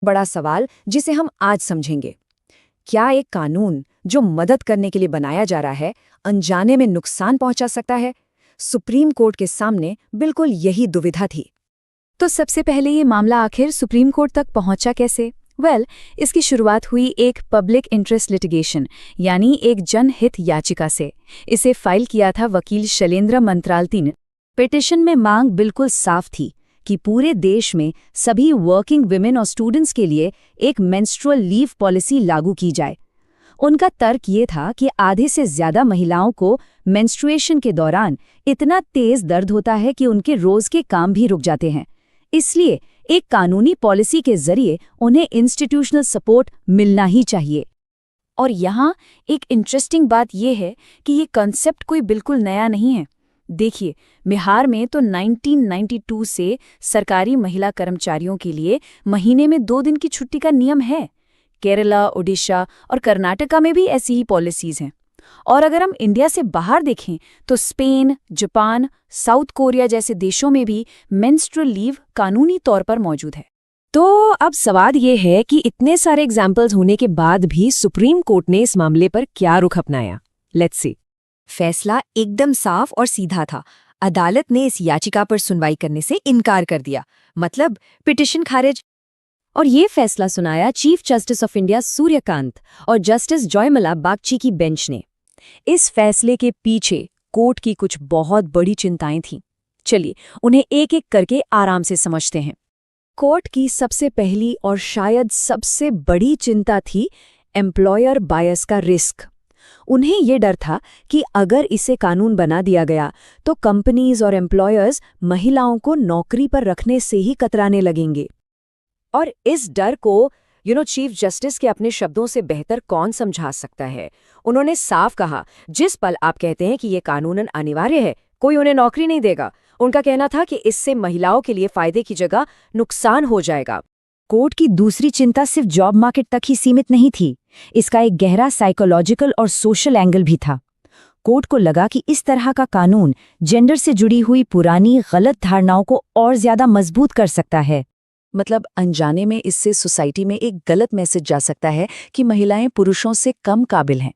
बड़ा सवाल जिसे हम आज समझेंगे। क्या एक कानून जो मदद करने के लिए बनाया जा रहा है, अनजाने में नुकसान पहुंचा सकता है? सुप्रीम कोर्ट के सामने बिल्कुल यही दुविधा थी। तो सबसे पहले ये मामला आखिर सुप्रीम कोर्ट तक पहुंचा कैसे? इसकी शुरुआत हुई एक पब्लिक इंटरेस्ट लिटिगेशन यानी एक जनहित याचिका से। इसे फाइल किया था वकील शैलेंद्र मंत्रालती ने। पिटिशन में मांग बिल्कुल साफ थी कि पूरे देश में सभी वर्किंग विमेन और स्टूडेंट्स के लिए एक मेंस्ट्रुअल लीव पॉलिसी लागू की जाए। उनका तर्क ये था कि आधे से ज्यादा महिलाओं को मेंस्ट्रुएशन के दौरान इतना तेज दर्द होता है कि उनके रोज के काम भी रुक जाते हैं। इसलिए एक कानूनी पॉलिसी के जरिए उन्हें इंस्टीट्यूशनल सपोर्ट मिलना ही चाहिए। और यहाँ एक इंटरेस्टिंग बात यह है कि ये कॉन्सेप्ट कोई बिल्कुल नया नहीं है। देखिए, बिहार में तो 1992 से सरकारी महिला कर्मचारियों के लिए महीने में 2 दिन की छुट्टी का नियम है। केरला, ओडिशा और कर्नाटका में भी ऐसी ही पॉलिसीज हैं। और अगर हम इंडिया से बाहर देखें तो स्पेन, जापान, साउथ कोरिया जैसे देशों में भी मेंस्ट्रुअल लीव कानूनी तौर पर मौजूद है। तो अब सवाल ये है कि इतने सारे एग्जाम्पल्स होने के बाद भी सुप्रीम कोर्ट ने इस मामले पर क्या रुख अपनाया? Let's see. फैसला एकदम साफ और सीधा था। अदालत ने इस याचिका पर सुनवाई करने से इनकार कर दिया, मतलब पिटिशन खारिज। और ये फैसला सुनाया chief justice of India Suryakant और जस्टिस जयमला बागची की बेंच ने। इस फैसले के पीछे कोर्ट की कुछ बहुत बड़ी चिंताएं थीं। चलिए उन्हें एक एक करके आराम से समझते हैं। कोर्ट की सबसे पहली और शायद सबसे बड़ी चिंता थी एम्प्लॉयर बायस का रिस्क। उन्हें ये डर था कि अगर इसे कानून बना दिया गया तो कंपनीज और एम्प्लॉयर्स महिलाओं को नौकरी पर रखने से ही कतराने लगेंगे। और इस डर को चीफ जस्टिस के अपने शब्दों से बेहतर कौन समझा सकता है। उन्होंने साफ कहा, जिस पल आप कहते हैं कि ये कानूनन अनिवार्य है, कोई उन्हें नौकरी नहीं देगा। उनका कहना था कि इससे महिलाओं के लिए फायदे की जगह नुकसान हो जाएगा। कोर्ट की दूसरी चिंता सिर्फ जॉब मार्केट तक ही सीमित नहीं थी, इसका एक गहरा साइकोलॉजिकल और सोशल एंगल भी था। कोर्ट को लगा कि इस तरह का कानून जेंडर से जुड़ी हुई पुरानी गलत धारणाओं को और ज्यादा मजबूत कर सकता है। मतलब अनजाने में इससे सोसाइटी में एक गलत मैसेज जा सकता है कि महिलाएं पुरुषों से कम काबिल हैं।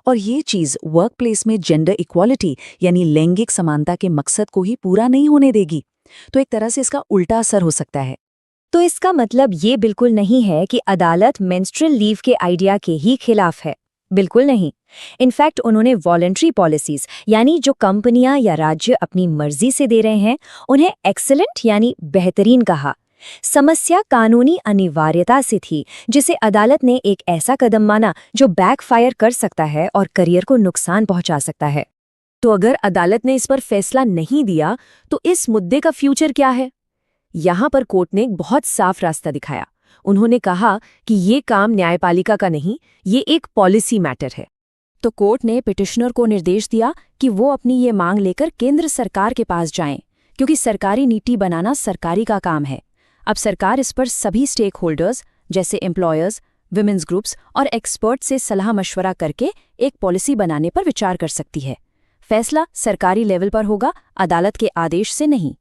और ये चीज़ वर्क प्लेस में जेंडर इक्वालिटी यानी लैंगिक समानता के मकसद को ही पूरा नहीं होने देगी। तो एक तरह से इसका उल्टा असर हो सकता है। तो इसका मतलब ये बिल्कुल नहीं है कि अदालत मेंस्ट्रुअल लीव के आइडिया के ही खिलाफ है। बिल्कुल नहीं। इनफैक्ट उन्होंने वॉलंटरी पॉलिसीज यानी जो कंपनियां या राज्य अपनी मर्जी से दे रहे हैं उन्हें एक्सीलेंट यानी बेहतरीन कहा। समस्या कानूनी अनिवार्यता से थी, जिसे अदालत ने एक ऐसा कदम माना जो बैकफायर कर सकता है और करियर को नुकसान पहुंचा सकता है। तो अगर अदालत ने इस पर फैसला नहीं दिया तो इस मुद्दे का फ्यूचर क्या है? यहाँ पर कोर्ट ने एक बहुत साफ रास्ता दिखाया। उन्होंने कहा कि ये काम न्यायपालिका का नहीं, ये एक पॉलिसी मैटर है। तो कोर्ट ने पिटिशनर को निर्देश दिया कि वो अपनी ये मांग लेकर केंद्र सरकार के पास जाएं, क्योंकि सरकारी नीति बनाना सरकारी का काम है। अब सरकार इस पर सभी स्टेक होल्डर्स जैसे एम्प्लॉयर्स, विमेंस ग्रुप्स और एक्सपर्ट से सलाह मशवरा करके एक पॉलिसी बनाने पर विचार कर सकती है। फैसला सरकारी लेवल पर होगा, अदालत के आदेश से नहीं।